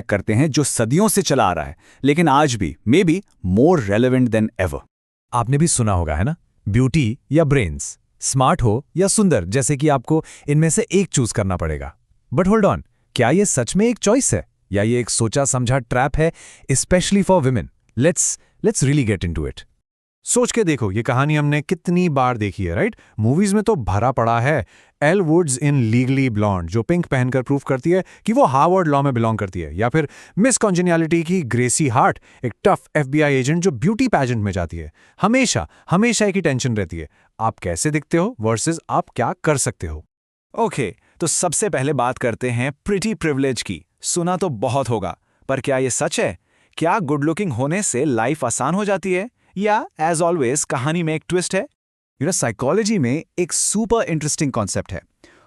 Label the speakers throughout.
Speaker 1: करते हैं जो सदियों से चला आ रहा है, लेकिन आज भी may be more relevant then ever.
Speaker 2: आपने भी सुना होगा, है ना? ब्यूटी या ब्रेन्स, स्मार्ट हो या सुंदर, जैसे कि आपको इनमें से एक चूज करना पड़ेगा। बट होल्ड ऑन, क्या ये सच में एक चॉइस है या ये एक सोचा समझा ट्रैप है, specially for women? Let's really get into it.
Speaker 3: सोच के देखो, ये कहानी हमने कितनी बार देखी है, राइट? मूवीज में तो भरा पड़ा है। एल वुड्स इन लीगली ब्लॉन्ड जो पिंक पहनकर प्रूफ करती है कि वो हार्वर्ड लॉ में बिलोंग करती है, या फिर मिस कॉन्जेनियलिटी की ग्रेसी हार्ट, एक टफ एफबीआई एजेंट जो ब्यूटी पैजेंट में जाती है। हमेशा हमेशा एक ही टेंशन रहती है, आप कैसे दिखते हो वर्सेस आप क्या कर सकते हो।
Speaker 1: ओके, तो सबसे पहले बात करते हैं प्रिटी प्रिविलेज की। सुना तो बहुत होगा, पर क्या ये सच है? क्या गुड लुकिंग होने से लाइफ आसान हो जाती है, या एज ऑलवेज कहानी में एक ट्विस्ट है? साइकोलॉजी में एक सुपर इंटरेस्टिंग कॉन्सेप्ट है,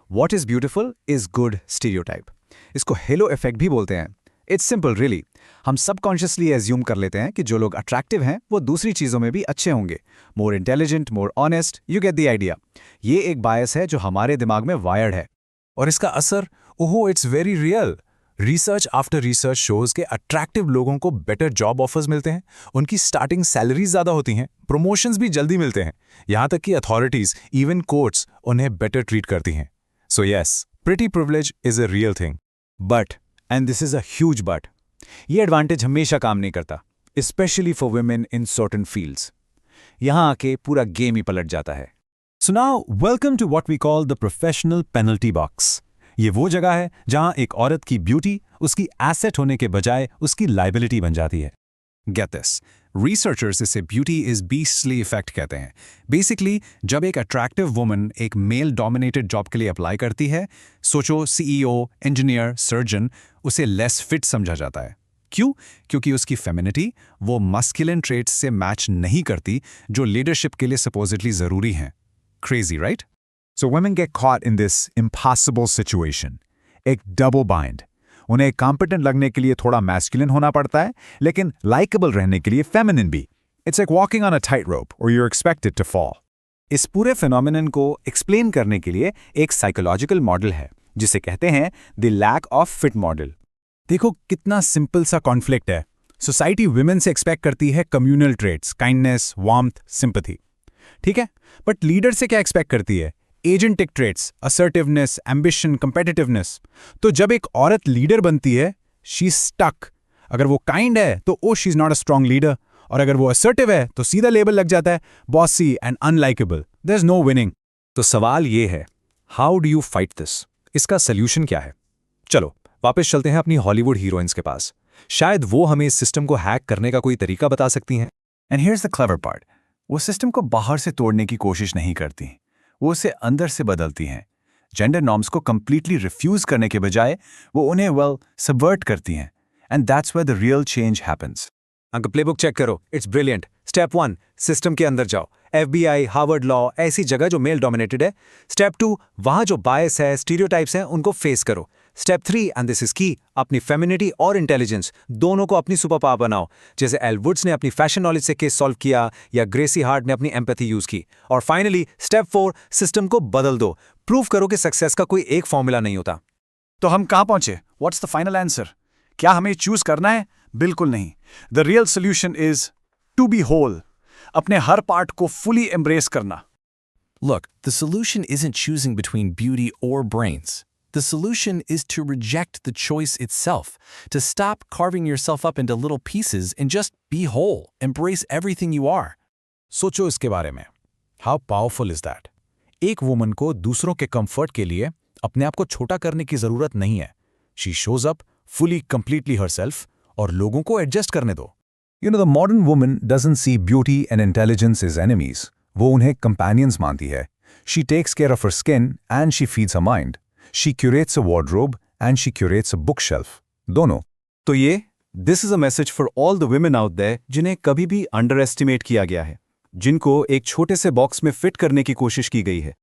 Speaker 1: what is beautiful is good stereotype. इसको हेलो इफेक्ट भी बोलते हैं। It's simple really. हम सबकॉन्शियसली एज्यूम कर लेते हैं कि जो लोग अट्रैक्टिव हैं वो दूसरी चीज़ों में भी अच्छे होंगे, more intelligent, more honest, you get the idea. ये एक बायस है जो हमारे दिमाग में वायर्ड है।
Speaker 2: और इसका असर, ओहो, it's very real. Research after research shows के अट्रैक्टिव लोगों को बेटर जॉब ऑफर्स मिलते हैं, उनकी स्टार्टिंग सैलरीज ज़्यादा होती हैं, प्रमोशंस भी जल्दी मिलते हैं, यहाँ तक कि अथॉरिटीज, इवन कोर्ट्स उन्हें बेटर ट्रीट करती हैं। So yes, pretty privilege is a real thing.
Speaker 1: But, and this is a huge but, ये एडवांटेज हमेशा काम नहीं करता, specially for women in certain fields. यहाँ आके पूरा गेम ही पलट जाता है।
Speaker 2: So now welcome to what we call the professional penalty box. ये वो जगह है जहां एक औरत की ब्यूटी उसकी एसेट होने के बजाय उसकी लाइबिलिटी बन जाती है।
Speaker 4: गेट दिस, रिसर्चर्स इसे ब्यूटी इज बीस्टली इफेक्ट कहते हैं। बेसिकली, जब एक अट्रैक्टिव वुमन एक मेल डोमिनेटेड जॉब के लिए अप्लाई करती है, सोचो सीईओ, इंजीनियर, सर्जन, उसे लेस फिट समझा जाता है। क्यों? क्योंकि उसकी फेमिनिटी वो मस्कुलिन ट्रेट्स से मैच नहीं करती जो लीडरशिप के लिए सपोजिटली जरूरी हैं। Crazy, right?
Speaker 5: So women get caught in this impossible situation. एक double bind. उन्हें competent लगने के लिए थोड़ा masculine होना पड़ता है, लेकिन likable रहने के लिए feminine भी. It's like walking on a tightrope, or you're expected to fall.
Speaker 1: इस पूरे phenomenon को explain करने के लिए एक psychological model है, जिसे कहते हैं the lack of fit model.
Speaker 2: देखो कितना सिंपल सा कॉन्फ्लिक्ट है। सोसाइटी विमेन से एक्सपेक्ट करती है communal traits, kindness, warmth, sympathy. ठीक है, बट लीडर से क्या एक्सपेक्ट करती है? Agentic traits, assertiveness, ambition, competitiveness. तो जब एक औरत लीडर बनती है, शी स्टक। अगर वो काइंड है तो oh she is not a strong leader, और अगर वो असर्टिव है तो सीधा लेबल लग जाता है bossy and unlikable. There is no winning.
Speaker 1: तो सवाल ये है, how do you fight this? इसका सोल्यूशन क्या है? चलो वापस चलते हैं अपनी हॉलीवुड हीरोइंस के पास। शायद वो हमें इस सिस्टम को हैक करने का कोई तरीका बता सकती हैं।
Speaker 5: And here's the clever part, वो सिस्टम को बाहर से तोड़ने की कोशिश नहीं करती, वो उसे अंदर से बदलती हैं। जेंडर नॉर्म्स को कंप्लीटली रिफ्यूज करने के बजाय वो उन्हें सबवर्ट करती हैं। And that's where the real change happens.
Speaker 1: Uncle playbook check करो, इट्स ब्रिलियंट। स्टेप 1, सिस्टम के अंदर जाओ। एफबीआई, हार्वर्ड लॉ, ऐसी जगह जो मेल डोमिनेटेड है। स्टेप 2, वहां जो बायस है, स्टीरियोटाइप्स हैं, उनको फेस करो। स्टेप 3, एंड दिस इज की, अपनी फेमिनिटी और इंटेलिजेंस दोनों को अपनी सुपर पावर बनाओ, जैसे एल वुड्स ने अपनी फैशन नॉलेज से केस सॉल्व किया, या ग्रेसी हार्ट ने अपनी एम्पैथी यूज की। और फाइनली स्टेप 4, सिस्टम को बदल दो। प्रूव करो कि सक्सेस का कोई एक फॉर्मूला नहीं होता।
Speaker 5: तो हम कहां पहुंचे? What's the final answer? क्या हमें चूज करना है? बिल्कुल नहीं। The real solution is to be whole, अपने हर पार्ट को फुली एम्ब्रेस करना।
Speaker 6: Look, the solution isn't choosing between beauty or brains. The solution is to reject the choice itself, to stop carving yourself up into little pieces and just be whole, embrace everything you are.
Speaker 2: सोचो इसके बारे में। How powerful is that? एक woman को दूसरों के comfort के लिए अपने आप को छोटा करने की जरूरत नहीं है। She shows up fully, completely herself, और लोगों को एडजस्ट करने दो।
Speaker 5: The modern woman doesn't see beauty and intelligence as enemies. वो उन्हें companions मानती है। She takes care of her skin and she feeds her mind. She curates a wardrobe and she curates a bookshelf. दोनों।
Speaker 1: तो ये this is a message for all the women out there जिन्हें कभी भी under estimate किया गया है, जिनको एक छोटे से बॉक्स में फिट करने की कोशिश की गई है।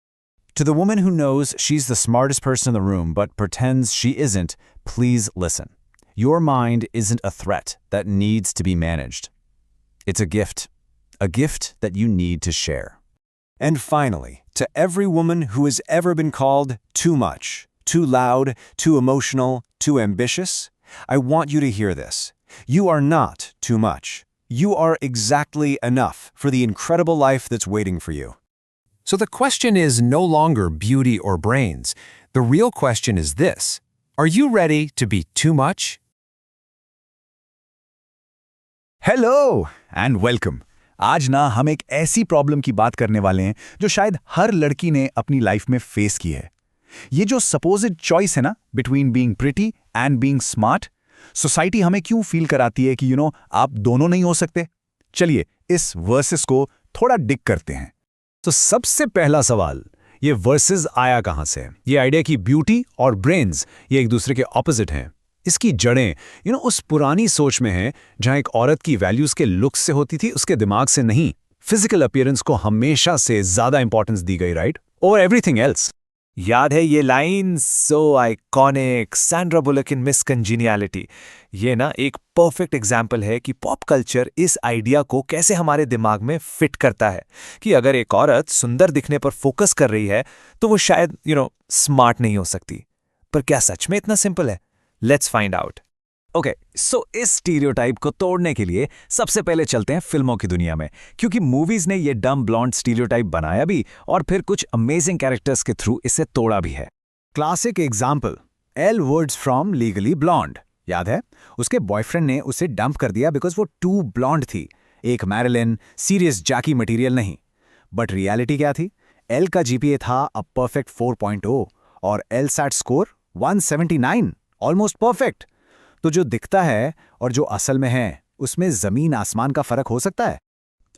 Speaker 4: To the woman who knows she's the smartest person in the room but pretends she isn't, please listen. Your mind isn't a threat that needs to be managed. It's a gift that you need to share. And finally, to every woman who has ever been called too much, too loud, too emotional, too ambitious,
Speaker 1: I want you to hear this. You are not too much. You are exactly enough for the incredible life that's waiting for you.
Speaker 4: So the question is no longer beauty or brains. The real question is this: are you ready to be too much?
Speaker 2: Hello and welcome. आज ना हम एक ऐसी problem की बात करने वाले हैं जो शायद हर लड़की ने अपनी लाइफ में फेस की है। ये जो सपोज्ड चॉइस है ना between being pretty and being smart, society हमें क्यों फील कराती है कि आप दोनों नहीं हो सकते। चलिए इस वर्सेस को थोड़ा डिग करते हैं।
Speaker 1: तो सबसे पहला सवाल, ये वर्सेस आया कहां से? ये आइडिया कि ब्यूटी और ब्रेन्स ये एक दूसरे के ऑपोजिट हैं, इसकी जड़ें उस पुरानी सोच में हैं जहां एक औरत की वैल्यूज के लुक्स से होती थी, उसके दिमाग से नहीं। फिजिकल अपीयरेंस को हमेशा से ज्यादा इंपॉर्टेंस दी गई, राइट, ओवर एवरीथिंग एल्स। याद है ये line, so iconic, Sandra Bullock in Miss Congeniality. ये ना एक परफेक्ट एग्जाम्पल है कि पॉप कल्चर इस आइडिया को कैसे हमारे दिमाग में फिट करता है कि अगर एक औरत सुंदर दिखने पर फोकस कर रही है तो वो शायद स्मार्ट नहीं हो सकती। पर क्या सच में इतना सिंपल है? Let's find out. ओके, सो इस स्टीरियोटाइप को तोड़ने के लिए सबसे पहले चलते हैं फिल्मों की दुनिया में, क्योंकि मूवीज ने ये डम ब्लॉन्ड स्टीरियोटाइप बनाया भी और फिर कुछ अमेजिंग कैरेक्टर्स के थ्रू इसे तोड़ा भी है। Classic example, Elle Woods from Legally Blonde. याद है, उसके बॉयफ्रेंड ने उसे डंप कर दिया बिकॉज वो टू ब्लॉन्ड थी। एक मैरिलिन, सीरियस जैकी मटीरियल नहीं। बट रियलिटी क्या थी? एल का जीपीए था अ परफेक्ट 4.0 और LSAT score 179, almost perfect. तो जो दिखता है और जो असल में है उसमें जमीन आसमान का फर्क हो सकता है।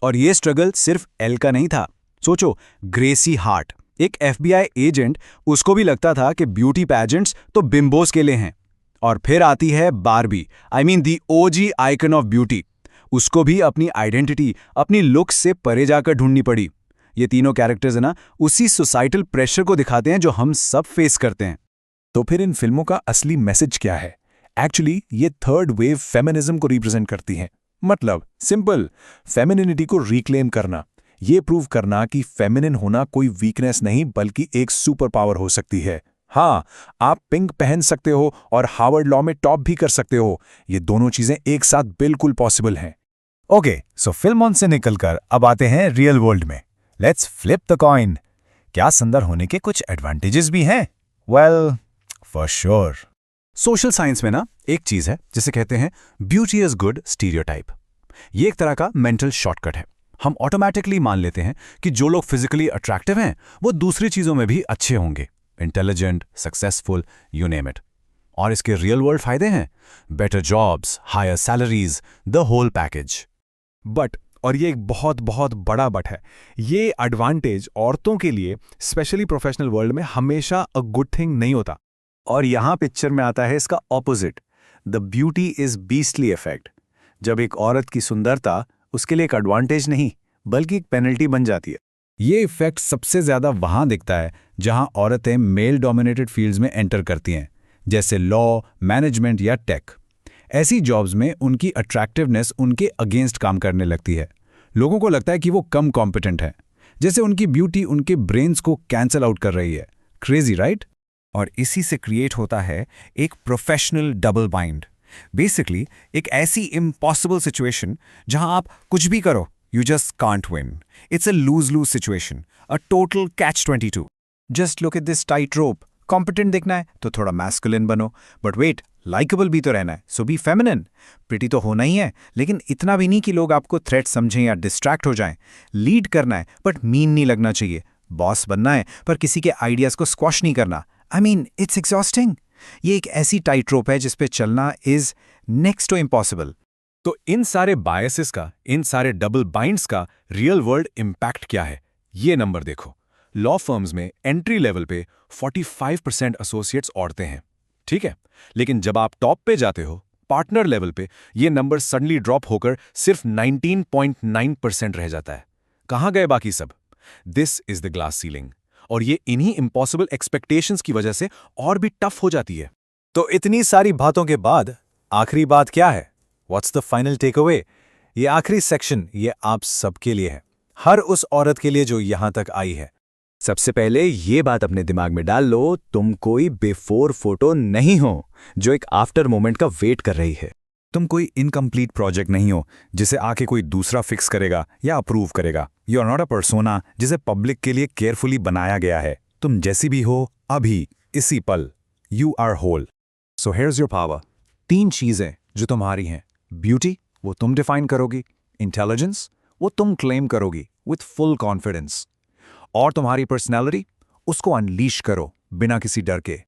Speaker 1: और ये स्ट्रगल सिर्फ एल का नहीं था। सोचो, ग्रेसी हार्ट, एक एफबीआई एजेंट, उसको भी लगता था कि ब्यूटी पैजेंट्स तो बिम्बोस के लिए हैं। और फिर आती है Barbie, I mean the OG icon of beauty. उसको भी अपनी आइडेंटिटी, अपनी लुक्स से परे जाकर ढूंढनी पड़ी। ये तीनों कैरेक्टर्स है ना, उसी सोसाइटल प्रेशर को दिखाते हैं जो हम सब फेस करते हैं।
Speaker 5: तो फिर इन फिल्मों का असली मैसेज क्या है? एक्चुअली ये थर्ड वेव फेमिनिज्म को रिप्रेजेंट करती हैं। मतलब सिंपल, फेमिनिनिटी को रिक्लेम करना, ये प्रूव करना कि फेमिनिन होना कोई वीकनेस नहीं बल्कि एक सुपर पावर हो सकती है। हाँ, आप पिंक पहन सकते हो और हार्वर्ड लॉ में टॉप भी कर सकते हो। ये दोनों चीजें एक साथ बिल्कुल पॉसिबल हैं।
Speaker 2: ओके, सो फिल्म ऑन से निकलकर अब आते हैं रियल वर्ल्ड में। Let's flip the coin. क्या सुंदर होने के कुछ एडवांटेजेस भी हैं? Well, for sure. Social science में ना एक चीज है जिसे कहते हैं ब्यूटी इज गुड स्टीरियोटाइप। ये एक तरह का मेंटल शॉर्टकट है। हम ऑटोमेटिकली मान लेते हैं कि जो लोग फिजिकली अट्रैक्टिव हैं वो दूसरी चीजों में भी अच्छे होंगे, intelligent, successful, you name it. और इसके रियल वर्ल्ड फायदे हैं, better jobs, higher salaries, the whole package.
Speaker 3: But, और ये एक बहुत बहुत बड़ा बट है, ये एडवांटेज औरतों के लिए स्पेशली प्रोफेशनल वर्ल्ड में हमेशा अ गुड थिंग नहीं होता।
Speaker 1: और यहां पिक्चर में आता है इसका opposite, the beauty is beastly effect. जब एक औरत की सुंदरता उसके लिए एक एडवांटेज नहीं बल्कि एक पेनल्टी बन जाती है।
Speaker 2: ये इफेक्ट सबसे ज्यादा वहां दिखता है जहां औरतें मेल डोमिनेटेड फील्ड्स में एंटर करती हैं, जैसे लॉ, मैनेजमेंट या टेक। ऐसी जॉब्स में उनकी अट्रैक्टिवनेस उनके अगेंस्ट काम करने लगती है। लोगों को लगता है कि वो कम कॉम्पिटेंट है, जैसे उनकी ब्यूटी उनके ब्रेन्स को कैंसल आउट कर रही है। Crazy, right?
Speaker 7: और इसी से क्रिएट होता है एक प्रोफेशनल डबल बाइंड। बेसिकली एक ऐसी इम्पॉसिबल सिचुएशन जहां आप कुछ भी करो, you just can't win. It's a lose lose situation, a total catch 22।
Speaker 5: Just look at this tight rope. Competent दिखना है तो थोड़ा मैस्कुलिन बनो, बट वेट, लाइकेबल भी तो रहना है, सो बी फेमिनिन। प्रिटी तो होना ही है, लेकिन इतना भी नहीं कि लोग आपको थ्रेट समझें या डिस्ट्रैक्ट हो जाएं। लीड करना है बट मीन नहीं लगना चाहिए। बॉस बनना है पर किसी के आइडियाज को स्क्वॉश नहीं करना। I mean, it's exhausting. ये एक ऐसी टाइट रोप है जिस पे चलना इज नेक्स्ट टू इम्पॉसिबल।
Speaker 3: तो इन सारे बायसेस का, इन सारे डबल बाइंड्स का रियल वर्ल्ड इम्पैक्ट क्या है? ये नंबर देखो। लॉ फर्म्स में एंट्री लेवल पे 45% एसोसिएट्स औरतें हैं, ठीक है? लेकिन जब आप टॉप पे जाते हो, पार्टनर लेवल पे, ये नंबर सडनली ड्रॉप होकर सिर्फ 19.9% रह जाता है। कहाँ गए बाकी सब? This is the glass ceiling. और ये इन्हीं इम्पॉसिबल एक्सपेक्टेशंस की वजह से और भी टफ हो जाती है।
Speaker 1: तो इतनी सारी बातों के बाद आखिरी बात क्या है? What's the final takeaway? ये आखिरी सेक्शन ये आप सबके लिए है, हर उस औरत के लिए जो यहां तक आई है।
Speaker 2: सबसे पहले ये बात अपने दिमाग में डाल लो, तुम कोई बिफोर फोटो नहीं हो जो एक आफ्टर मोमेंट का वेट कर रही है।
Speaker 5: तुम कोई इनकम्प्लीट प्रोजेक्ट नहीं हो जिसे आके कोई दूसरा फिक्स करेगा या अप्रूव करेगा। You are not a persona जिसे पब्लिक के लिए केयरफुली बनाया गया है। तुम जैसी भी हो अभी, इसी पल, you are whole.
Speaker 3: So here's your power. 3 चीजें जो तुम्हारी हैं। ब्यूटी, वो तुम डिफाइन करोगी। इंटेलिजेंस, वो तुम क्लेम करोगी विथ फुल कॉन्फिडेंस। और तुम्हारी पर्सनैलिटी, उसको अनलीश करो बिना किसी डर के।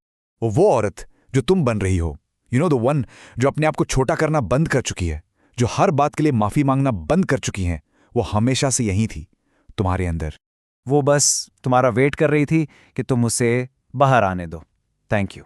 Speaker 3: वो औरत जो तुम बन रही हो, यू नो द वन जो अपने आप को छोटा करना बंद कर चुकी है, जो हर बात के लिए माफी मांगना बंद कर चुकी हैं, वो हमेशा से यही थी, तुम्हारे अंदर।
Speaker 1: वो बस तुम्हारा वेट कर रही थी कि तुम उसे बाहर आने दो। Thank you.